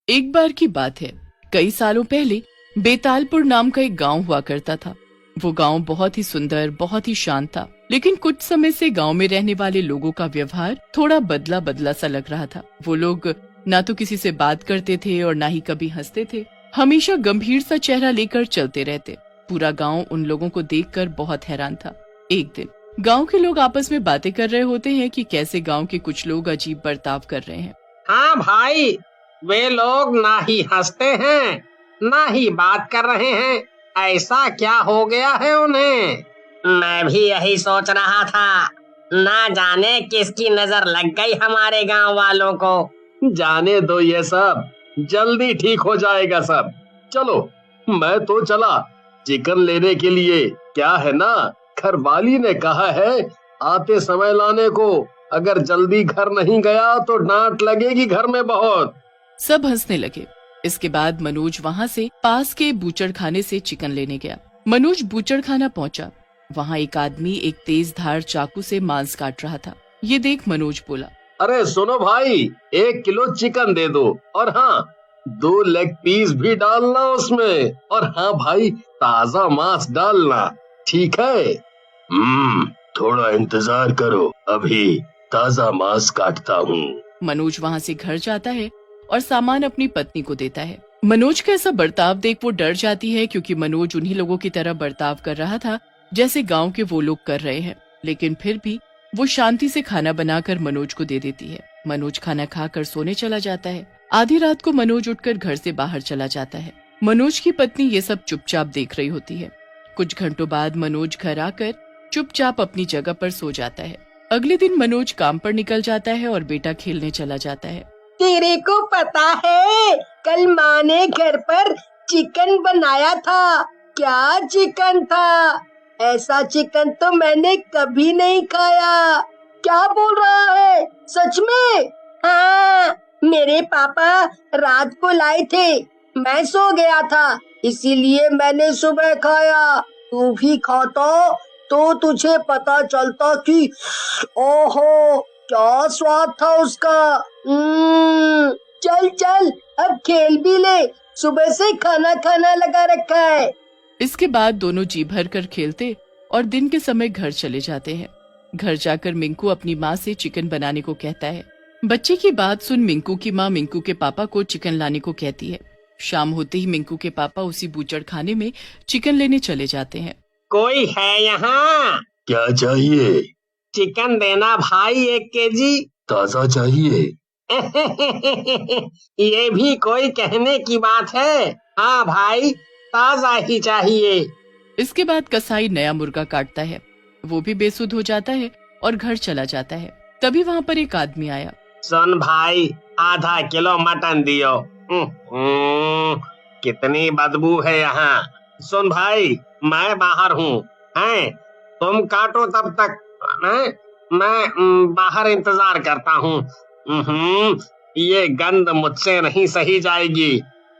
एक बार की बात है, कई सालों पहले बेतालपुर नाम का एक गांव हुआ करता था। वो गांव बहुत ही सुंदर, बहुत ही शांत था, लेकिन कुछ समय से गांव में रहने वाले लोगों का व्यवहार थोड़ा बदला बदला सा लग रहा था। वो लोग ना तो किसी से बात करते थे और ना ही कभी हंसते थे। हमेशा गंभीर सा चेहरा लेकर चलते रहते। पूरा गांव उन लोगों को देखकर बहुत हैरान था। एक दिन गांव के लोग आपस में बातें कर रहे होते हैं कि कैसे गांव के कुछ लोग अजीब बर्ताव कर रहे हैं। हाँ भाई, वे लोग ना ही हंसते हैं ना ही बात कर रहे हैं। ऐसा क्या हो गया है उन्हें? मैं भी यही सोच रहा था। ना जाने किसकी नजर लग गई हमारे गांव वालों को। जाने दो ये सब, जल्दी ठीक हो जाएगा सब। चलो, मैं तो चला चिकन लेने के लिए। क्या है ना, घरवाली ने कहा है आते समय लाने को। अगर जल्दी घर नहीं गया तो डांट लगेगी घर में बहुत। सब हंसने लगे। इसके बाद मनोज वहाँ से पास के बूचड़ खाने से चिकन लेने गया। मनोज बूचड़ खाना पहुँचा। वहाँ एक आदमी एक तेज धार चाकू से मांस काट रहा था। ये देख मनोज बोला, अरे सुनो भाई, 1 किलो चिकन दे दो, और हाँ 2 लेग पीस भी डालना उसमें। और हाँ भाई, ताजा मांस डालना, ठीक है? थोड़ा इंतजार करो, अभी ताजा मांस काटता हूँ। मनोज वहाँ से घर जाता है और सामान अपनी पत्नी को देता है। मनोज का ऐसा बर्ताव देख वो डर जाती है, क्योंकि मनोज उन्हीं लोगों की तरह बर्ताव कर रहा था जैसे गांव के वो लोग कर रहे हैं। लेकिन फिर भी वो शांति से खाना बनाकर मनोज को दे देती है। मनोज खाना खाकर सोने चला जाता है। आधी रात को मनोज उठकर घर से बाहर चला जाता है। मनोज की पत्नी ये सब चुपचाप देख रही होती है। कुछ घंटों बाद मनोज घर आकर चुपचाप अपनी जगह पर सो जाता है। अगले दिन मनोज काम पर निकल जाता है और बेटा खेलने चला जाता है। तेरे को पता है, कल माँ ने घर पर चिकन बनाया था। क्या चिकन था! ऐसा चिकन तो मैंने कभी नहीं खाया। क्या बोल रहा है, सच में? हाँ, मेरे पापा रात को लाए थे। मैं सो गया था, इसीलिए मैंने सुबह खाया। तू भी खाता तो तुझे पता चलता कि ओहो क्या स्वाद था उसका। चल चल, अब खेल भी ले, सुबह से खाना खाना लगा रखा है। इसके बाद दोनों जी भर कर खेलते और दिन के समय घर चले जाते हैं। घर जाकर मिंकू अपनी माँ से चिकन बनाने को कहता है। बच्चे की बात सुन मिंकू की माँ मिंकू के पापा को चिकन लाने को कहती है। शाम होते ही मिंकू के पापा उसी बूचड़ खाने में चिकन लेने चले जाते हैं। कोई है यहाँ? क्या चाहिए? चिकन देना भाई, 1 केजी। ताजा चाहिए? ये भी कोई कहने की बात है? हाँ भाई, ताजा ही चाहिए। इसके बाद कसाई नया मुर्गा काटता है। वो भी बेसुध हो जाता है और घर चला जाता है। तभी वहाँ पर एक आदमी आया। सुन भाई, आधा किलो मटन दियो। कितनी बदबू है यहाँ। सुन भाई, मैं बाहर हूँ, हैं? तुम काटो तब तक, मैं बाहर इंतजार करता हूँ। ये गंध मुझसे नहीं सही जाएगी।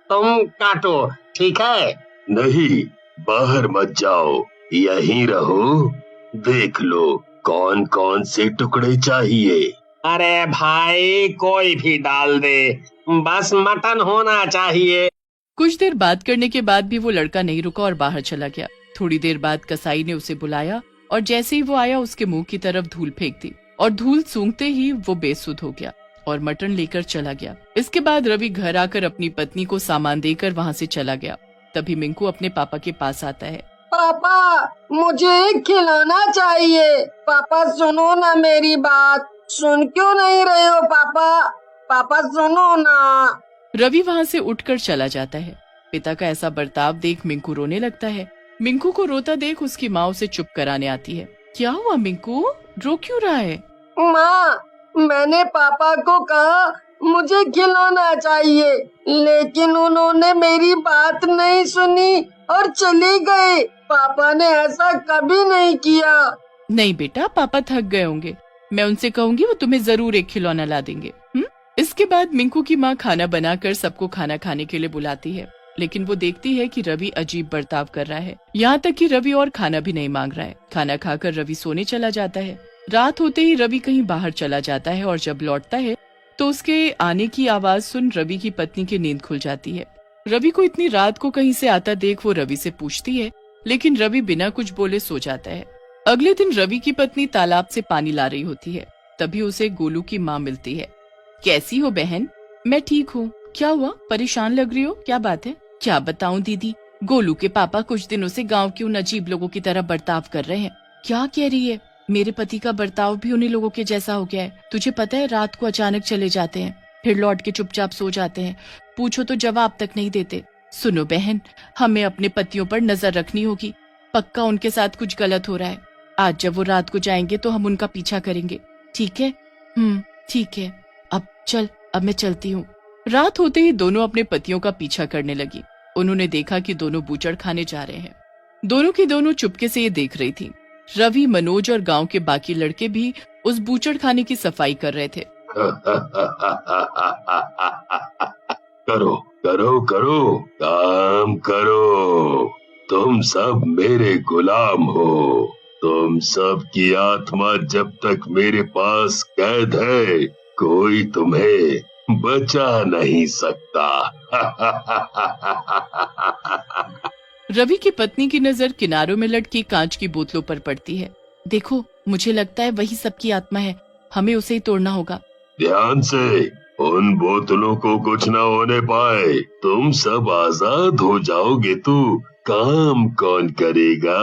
तुम काटो, ठीक है? नहीं, बाहर मत जाओ, यहीं रहो। देख लो कौन कौन से टुकड़े चाहिए। अरे भाई, कोई भी डाल दे, बस मटन होना चाहिए। कुछ देर बात करने के बाद भी वो लड़का नहीं रुका और बाहर चला गया। थोड़ी देर बाद कसाई ने उसे बुलाया और जैसे ही वो आया उसके मुंह की तरफ धूल फेंक दी और धूल सूंघते ही वो बेसुध हो गया और मटन लेकर चला गया। इसके बाद रवि घर आकर अपनी पत्नी को सामान देकर वहाँ से चला गया। तभी मिंकू अपने पापा के पास आता है। पापा, मुझे खिलाना चाहिए। पापा सुनो ना मेरी बात। सुन क्यों नहीं रहे हो पापा? पापा सुनो ना। रवि वहाँ से उठकर चला जाता है। पिता का ऐसा बर्ताव देख मिंकू रोने लगता है। मिंकू को रोता देख उसकी माँ उसे चुप कराने आती है। क्या हुआ मिंकू, रो क्यों रहा है? माँ, मैंने पापा को कहा मुझे खिलाना चाहिए, लेकिन उन्होंने मेरी बात नहीं सुनी और चले गए। पापा ने ऐसा कभी नहीं किया। नहीं बेटा, पापा थक गए होंगे। मैं उनसे कहूँगी, वो तुम्हें जरूर एक खिलौना ला देंगे। इसके बाद मिंकू की माँ खाना बनाकर सबको खाना खाने के लिए बुलाती है, लेकिन वो देखती है कि रवि अजीब बर्ताव कर रहा है। यहाँ तक कि रवि और खाना भी नहीं मांग रहा है। खाना खाकर रवि सोने चला जाता है। रात होते ही रवि कहीं बाहर चला जाता है और जब लौटता है तो उसके आने की आवाज सुन रवि की पत्नी की नींद खुल जाती है। रवि को इतनी रात को कहीं से आता देख वो रवि से पूछती है, लेकिन रवि बिना कुछ बोले सो जाता है। अगले दिन रवि की पत्नी तालाब से पानी ला रही होती है, तभी उसे गोलू की माँ मिलती है। कैसी हो बहन? मैं ठीक हूँ। क्या हुआ, परेशान लग रही हो, क्या बात है? क्या बताऊं दीदी, गोलू के पापा कुछ दिनों से गांव के उन अजीब लोगों की तरह बर्ताव कर रहे हैं। क्या कह रही है? मेरे पति का बर्ताव भी उन्हीं लोगों के जैसा हो गया है। तुझे पता है, रात को अचानक चले जाते हैं, फिर लौट के चुपचाप सो जाते हैं। पूछो तो जवाब तक नहीं देते। सुनो बहन, हमें अपने पतियों पर नजर रखनी होगी। पक्का उनके साथ कुछ गलत हो रहा है। आज जब वो रात को जाएंगे तो हम उनका पीछा करेंगे, ठीक है? ठीक है। अब मैं चलती हूँ। रात होते ही दोनों अपने पतियों का पीछा करने लगी। उन्होंने देखा कि दोनों बूचड़ खाने जा रहे हैं। दोनों की दोनों चुपके से ये देख रही थी। रवि, मनोज और गांव के बाकी लड़के भी उस बूचड़ खाने की सफाई कर रहे थे। करो करो करो, काम करो। तुम सब मेरे गुलाम हो। तुम सब की आत्मा जब तक मेरे पास कैद है, कोई तुम्हें बचा नहीं सकता। रवि की पत्नी की नजर किनारों में लटकी कांच की बोतलों पर पड़ती है। देखो, मुझे लगता है वही सबकी आत्मा है, हमें उसे ही तोड़ना होगा। ध्यान से, उन बोतलों को कुछ न होने पाए। तुम सब आजाद हो जाओगे तो काम कौन करेगा?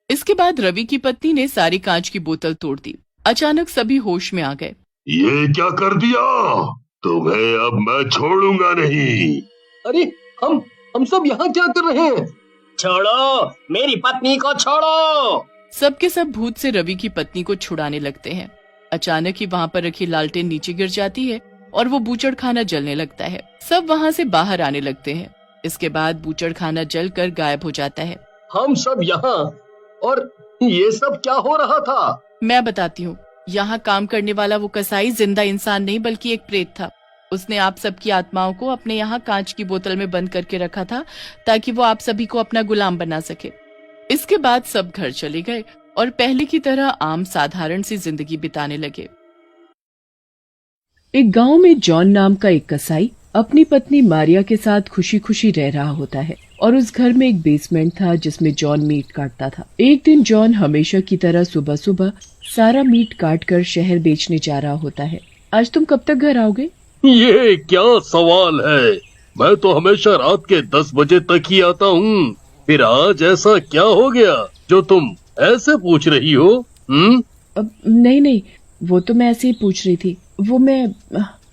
इसके बाद रवि की पत्नी ने सारी कांच की बोतल तोड़ दी। अचानक सभी होश में आ गए। ये क्या कर दिया? तुम्हें अब मैं छोड़ूंगा नहीं। अरे हम सब यहाँ क्या कर रहे हैं? छोड़ो, मेरी पत्नी को छोड़ो। सबके सब भूत से रवि की पत्नी को छुड़ाने लगते हैं। अचानक ही वहाँ पर रखी लालटेन नीचे गिर जाती है और वो बूचड़ खाना जलने लगता है। सब वहाँ से बाहर आने लगते हैं। इसके बाद बूचड़ खाना जलकर गायब हो जाता है। हम सब यहाँ, और ये सब क्या हो रहा था? मैं बताती हूँ। यहाँ काम करने वाला वो कसाई जिंदा इंसान नहीं बल्कि एक प्रेत था। उसने आप सबकी आत्माओं को अपने यहाँ कांच की बोतल में बंद करके रखा था ताकि वो आप सभी को अपना गुलाम बना सके। इसके बाद सब घर चले गए और पहले की तरह आम साधारण सी जिंदगी बिताने लगे। एक गांव में जॉन नाम का एक कसाई अपनी पत्नी मारिया के साथ खुशी खुशी रह रहा होता है और उस घर में एक बेसमेंट था जिसमें जॉन मीट काटता था। एक दिन जॉन हमेशा की तरह सुबह सुबह सारा मीट काट कर शहर बेचने जा रहा होता है। आज तुम कब तक घर आओगे? ये क्या सवाल है? मैं तो हमेशा रात के 10 बजे तक ही आता हूँ। फिर आज ऐसा क्या हो गया जो तुम ऐसे पूछ रही हो? नहीं, वो तो मैं ऐसे ही पूछ रही थी। वो मैं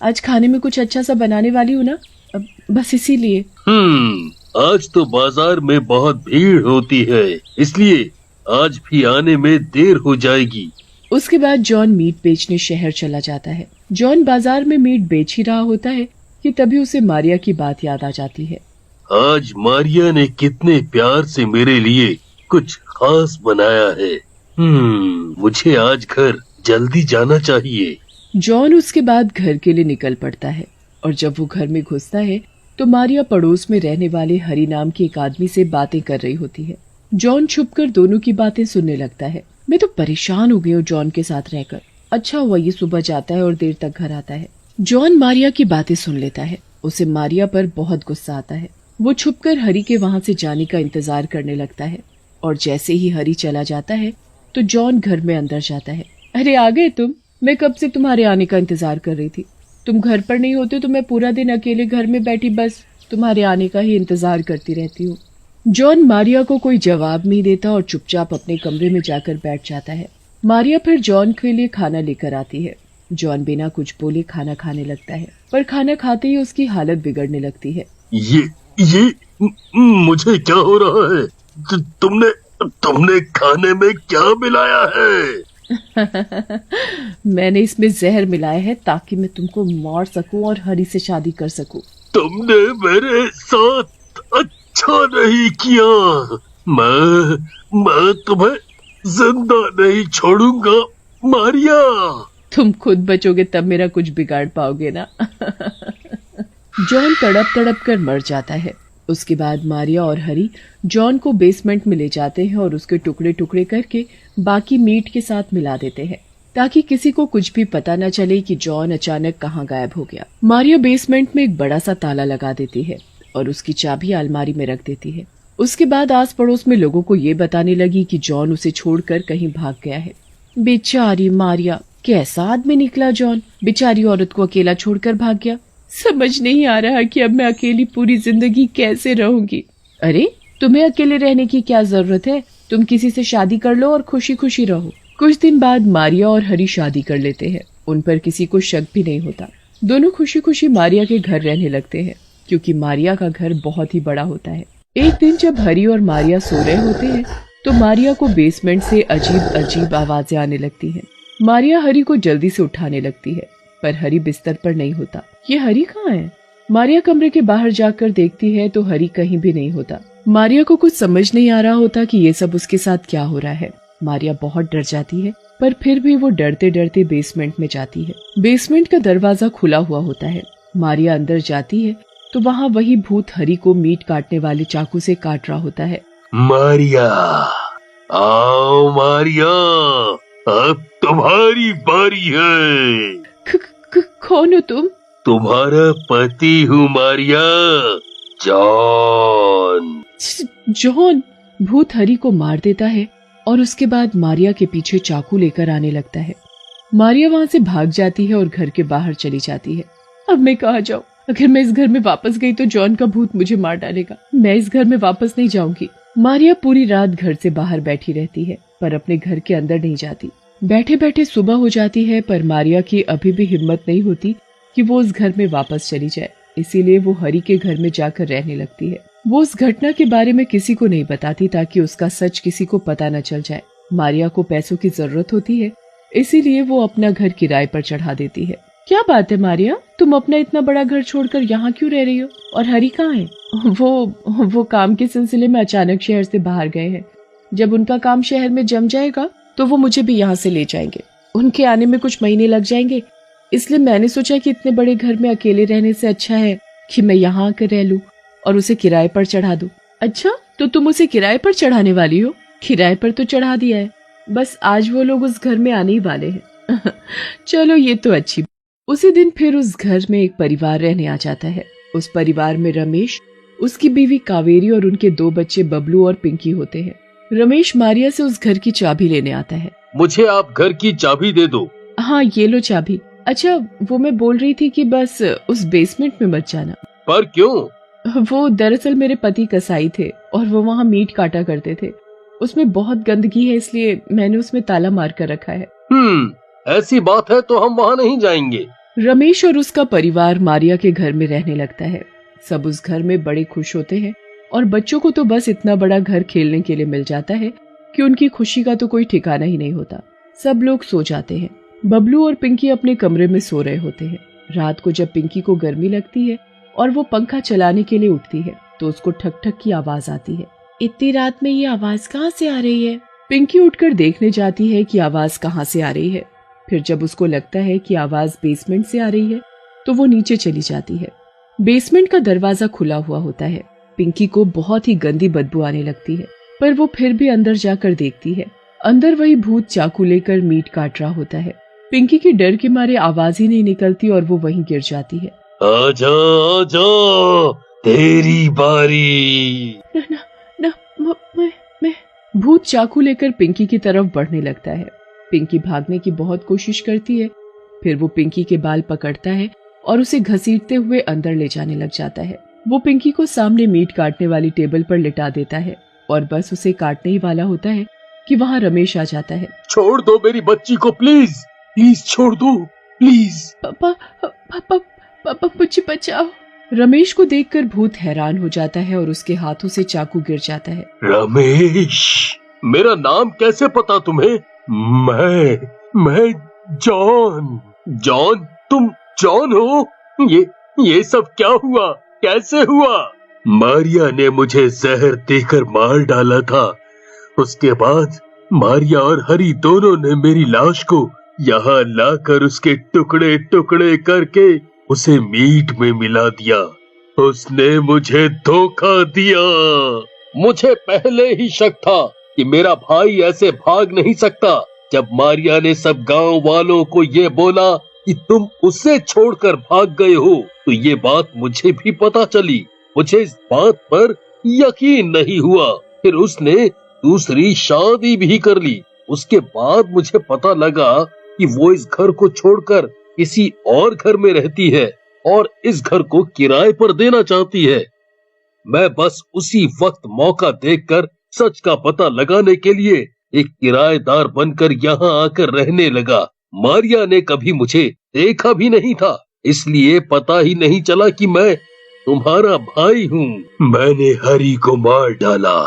आज खाने में कुछ अच्छा सा बनाने वाली हूँ ना, बस इसीलिए। आज तो बाजार में बहुत भीड़ होती है, इसलिए आज भी आने में देर हो जाएगी। उसके बाद जॉन मीट बेचने शहर चला जाता है। जॉन बाजार में मीट बेच ही रहा होता है कि तभी उसे मारिया की बात याद आ जाती है। आज मारिया ने कितने प्यार से मेरे लिए कुछ खास बनाया है। मुझे आज घर जल्दी जाना चाहिए। जॉन उसके बाद घर के लिए निकल पड़ता है और जब वो घर में घुसता है तो मारिया पड़ोस में रहने वाले हरी नाम के एक आदमी से बातें कर रही होती है। जॉन छुपकर दोनों की बातें सुनने लगता है। मैं तो परेशान हो गई हूँ जॉन के साथ रहकर। अच्छा हुआ ये सुबह जाता है और देर तक घर आता है। जॉन मारिया की बातें सुन लेता है। उसे मारिया पर बहुत गुस्सा आता है। वो छुपकर हरी के वहाँ से जाने का इंतजार करने लगता है और जैसे ही हरी चला जाता है तो जॉन घर में अंदर जाता है। अरे आ गए तुम? मैं कब से तुम्हारे आने का इंतजार कर रही थी। तुम घर पर नहीं होते तो मैं पूरा दिन अकेले घर में बैठी बस तुम्हारे आने का ही इंतजार करती रहती हूँ। जॉन मारिया को कोई जवाब नहीं देता और चुपचाप अपने कमरे में जाकर बैठ जाता है। मारिया फिर जॉन के लिए खाना लेकर आती है। जॉन बिना कुछ बोले खाना खाने लगता है, पर खाना खाते ही उसकी हालत बिगड़ने लगती है। ये मुझे क्या हो रहा है? तुमने खाने में क्या मिलाया है? मैंने इसमें जहर मिलाया है ताकि मैं तुमको मार सकूं और हरी से शादी कर सकूं। तुमने मेरे साथ अच्छा नहीं किया। मैं तुम्हें जिंदा नहीं छोड़ूंगा मारिया। तुम खुद बचोगे तब मेरा कुछ बिगाड़ पाओगे ना। जॉन तड़प तड़प कर मर जाता है। उसके बाद मारिया और हरी जॉन को बेसमेंट में ले जाते हैं और उसके टुकड़े टुकड़े करके बाकी मीट के साथ मिला देते हैं। ताकि किसी को कुछ भी पता न चले कि जॉन अचानक कहाँ गायब हो गया। मारिया बेसमेंट में एक बड़ा सा ताला लगा देती है और उसकी चाबी अलमारी में रख देती है। उसके बाद आस पड़ोस में लोगों को ये बताने लगी कि जॉन उसे छोड़कर कहीं भाग गया है। बेचारी मारिया, कैसा आदमी निकला जॉन, बेचारी औरत को अकेला छोड़कर भाग गया। समझ नहीं आ रहा कि अब मैं अकेली पूरी जिंदगी कैसे रहूंगी। अरे तुम्हें अकेले रहने की क्या जरूरत है, तुम किसी से शादी कर लो और खुशी खुशी रहो। कुछ दिन बाद मारिया और हरी शादी कर लेते हैं। उन पर किसी को शक भी नहीं होता। दोनों खुशी खुशी मारिया के घर रहने लगते हैं, क्योंकि मारिया का घर बहुत ही बड़ा होता है। एक दिन जब हरी और मारिया सो रहे होते हैं तो मारिया को बेसमेंट से अजीब अजीब आवाजें आने लगती हैं। मारिया हरी को जल्दी से उठाने लगती है, पर हरी बिस्तर पर नहीं होता। ये हरी कहाँ है? मारिया कमरे के बाहर जाकर देखती है तो हरी कहीं भी नहीं होता। मारिया को कुछ समझ नहीं आ रहा होता कि ये सब उसके साथ क्या हो रहा है। मारिया बहुत डर जाती है, पर फिर भी वो डरते डरते बेसमेंट में जाती है। बेसमेंट का दरवाजा खुला हुआ होता है। मारिया अंदर जाती है तो वहाँ वही भूत हरी को मीट काटने वाले चाकू से काट रहा होता है। मारिया, आओ मारिया, अब तुम्हारी बारी है। कौन हो तुम? तुम्हारा पति हूँ मारिया, जॉन। जॉन। भूत हरी को मार देता है और उसके बाद मारिया के पीछे चाकू लेकर आने लगता है। मारिया वहाँ से भाग जाती है और घर के बाहर चली जाती है। अब मैं कहाँ जाऊँ? अगर मैं इस घर में वापस गई तो जॉन का भूत मुझे मार डालेगा। मैं इस घर में वापस नहीं जाऊंगी। मारिया पूरी रात घर से बाहर बैठी रहती है, पर अपने घर के अंदर नहीं जाती। बैठे बैठे सुबह हो जाती है, पर मारिया की अभी भी हिम्मत नहीं होती कि वो उस घर में वापस चली जाए। इसीलिए वो हरी के घर में जाकर रहने लगती है। वो उस घटना के बारे में किसी को नहीं बताती ताकि उसका सच किसी को पता न चल जाए। मारिया को पैसों की जरूरत होती है, इसीलिए वो अपना घर किराए पर चढ़ा देती है। क्या बात है मारिया, तुम अपना इतना बड़ा घर छोड़कर यहाँ क्यों रह रही हो? और हरी कहाँ है? वो काम के सिलसिले में अचानक शहर से बाहर गए हैं। जब उनका काम शहर में जम जाएगा तो वो मुझे भी यहाँ से ले जाएंगे। उनके आने में कुछ महीने लग जाएंगे, इसलिए मैंने सोचा कि इतने बड़े घर में अकेले रहने से अच्छा है कि मैं यहाँ आकर रह लूं और उसे किराए पर चढ़ा दूं। अच्छा, तो तुम उसे किराए पर चढ़ाने वाली हो? किराए पर तो चढ़ा दिया है, बस आज वो लोग उस घर में आने ही वाले हैं। चलो ये तो अच्छी। उसी दिन फिर उस घर में एक परिवार रहने आ जाता है। उस परिवार में रमेश, उसकी बीवी कावेरी और उनके 2 बच्चे बबलू और पिंकी होते हैं। रमेश मारिया से उस घर की चाबी लेने आता है। मुझे आप घर की चाबी दे दो। हाँ ये लो चाबी। अच्छा, वो मैं बोल रही थी कि बस उस बेसमेंट में मत जाना। पर क्यों? वो दरअसल मेरे पति कसाई थे और वो वहाँ मीट काटा करते थे। उसमें बहुत गंदगी है, इसलिए मैंने उसमें ताला मार कर रखा है। ऐसी बात है तो हम वहाँ नहीं जाएंगे। रमेश और उसका परिवार मारिया के घर में रहने लगता है। सब उस घर में बड़े खुश होते हैं और बच्चों को तो बस इतना बड़ा घर खेलने के लिए मिल जाता है कि उनकी खुशी का तो कोई ठिकाना ही नहीं होता। सब लोग सो जाते हैं। बबलू और पिंकी अपने कमरे में सो रहे होते हैं। रात को जब पिंकी को गर्मी लगती है और वो पंखा चलाने के लिए उठती है तो उसको ठक ठक की आवाज आती है। इतनी रात में ये आवाज कहाँ से आ रही है? पिंकी उठकर देखने जाती है कि आवाज कहाँ से आ रही है। फिर जब उसको लगता है कि आवाज बेसमेंट से आ रही है तो वो नीचे चली जाती है। बेसमेंट का दरवाजा खुला हुआ होता है। पिंकी को बहुत ही गंदी बदबू आने लगती है, पर वो फिर भी अंदर जाकर देखती है। अंदर वही भूत चाकू लेकर मीट काट रहा होता है। पिंकी के डर के मारे आवाज ही नहीं निकलती और वो वहीं गिर जाती है। आजा आजा, तेरी बारी। ना, मैं भूत चाकू लेकर पिंकी की तरफ बढ़ने लगता है। पिंकी भागने की बहुत कोशिश करती है। फिर वो पिंकी के बाल पकड़ता है और उसे घसीटते हुए अंदर ले जाने लग जाता है। वो पिंकी को सामने मीट काटने वाली टेबल पर लिटा देता है और बस उसे काटने ही वाला होता है कि वहाँ रमेश आ जाता है। छोड़ दो मेरी बच्ची को, प्लीज प्लीज छोड़ दो, प्लीज। पापा मुझे बचाओ। रमेश को देखकर भूत हैरान हो जाता है और उसके हाथों से चाकू गिर जाता है। रमेश, मेरा नाम कैसे पता तुम्हें? मैं जॉन। जॉन? तुम जॉन हो? ये सब क्या हुआ, कैसे हुआ? मारिया ने मुझे जहर देकर मार डाला था। उसके बाद मारिया और हरी दोनों ने मेरी लाश को यहाँ लाकर उसके टुकड़े टुकड़े करके उसे मीट में मिला दिया। उसने मुझे धोखा दिया। मुझे पहले ही शक था कि मेरा भाई ऐसे भाग नहीं सकता। जब मारिया ने सब गांव वालों को ये बोला कि तुम उसे छोड़कर भाग गए हो, तो ये बात मुझे भी पता चली। मुझे इस बात पर यकीन नहीं हुआ। फिर उसने दूसरी शादी भी कर ली। उसके बाद मुझे पता लगा कि वो इस घर को छोड़कर किसी और घर में रहती है और इस घर को किराए पर देना चाहती है। मैं बस उसी वक्त मौका देखकर सच का पता लगाने के लिए एक किराएदार बनकर यहाँ आकर रहने लगा। मारिया ने कभी मुझे देखा भी नहीं था, इसलिए पता ही नहीं चला कि मैं तुम्हारा भाई हूँ। मैंने हरी को मार डाला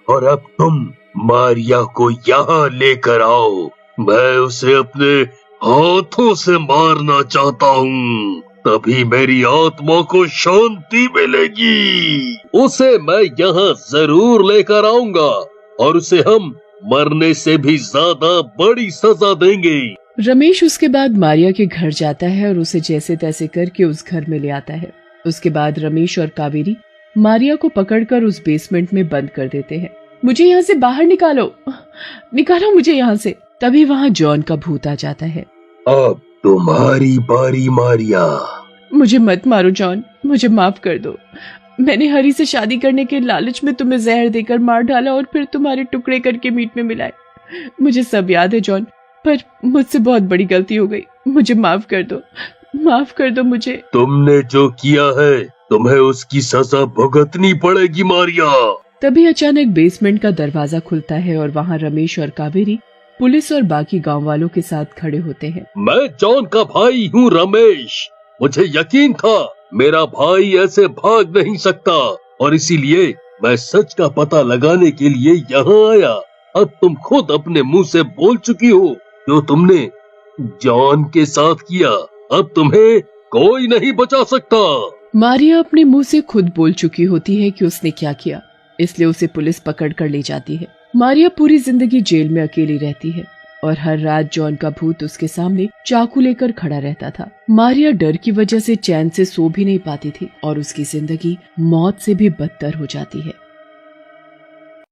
और अब तुम मारिया को यहाँ लेकर आओ। मैं उसे अपने हाथों से मारना चाहता हूँ, तभी मेरी आत्मा को शांति मिलेगी। उसे मैं यहाँ जरूर लेकर आऊंगा और उसे हम मरने से भी ज्यादा बड़ी सजा देंगे। रमेश उसके बाद मारिया के घर जाता है और उसे जैसे तैसे करके उस घर में ले आता है। उसके बाद रमेश और कावेरी मारिया को पकड़कर उस बेसमेंट में बंद कर देते हैं। मुझे यहाँ से बाहर निकालो, निकालो मुझे यहाँ से। तभी वहाँ जॉन का भूत आ जाता है। अब तुम्हारी बारी मारिया। मुझे मत मारो जॉन, मुझे माफ कर दो। मैंने हरी से शादी करने के लालच में तुम्हें जहर देकर मार डाला और फिर तुम्हारे टुकड़े करके मीट में मिलाए। मुझे सब याद है जॉन, पर मुझसे बहुत बड़ी गलती हो गई। मुझे माफ कर दो, माफ कर दो मुझे। तुमने जो किया है तुम्हें उसकी सजा भुगतनी पड़ेगी मारिया। तभी अचानक बेसमेंट का दरवाजा खुलता है और वहाँ रमेश और कावेरी पुलिस और बाकी गांव वालों के साथ खड़े होते हैं। मैं जॉन का भाई हूँ रमेश। मुझे यकीन था मेरा भाई ऐसे भाग नहीं सकता और इसीलिए मैं सच का पता लगाने के लिए यहाँ आया। अब तुम खुद अपने मुंह से बोल चुकी हो जो तुमने जॉन के साथ किया। अब तुम्हें कोई नहीं बचा सकता। मारिया अपने मुंह से खुद बोल चुकी होती है कि उसने क्या किया, इसलिए उसे पुलिस पकड़ कर ले जाती है। मारिया पूरी जिंदगी जेल में अकेली रहती है और हर रात जॉन का भूत उसके सामने चाकू लेकर खड़ा रहता था। मारिया डर की वजह से चैन से सो भी नहीं पाती थी और उसकी जिंदगी मौत से भी बदतर हो जाती है।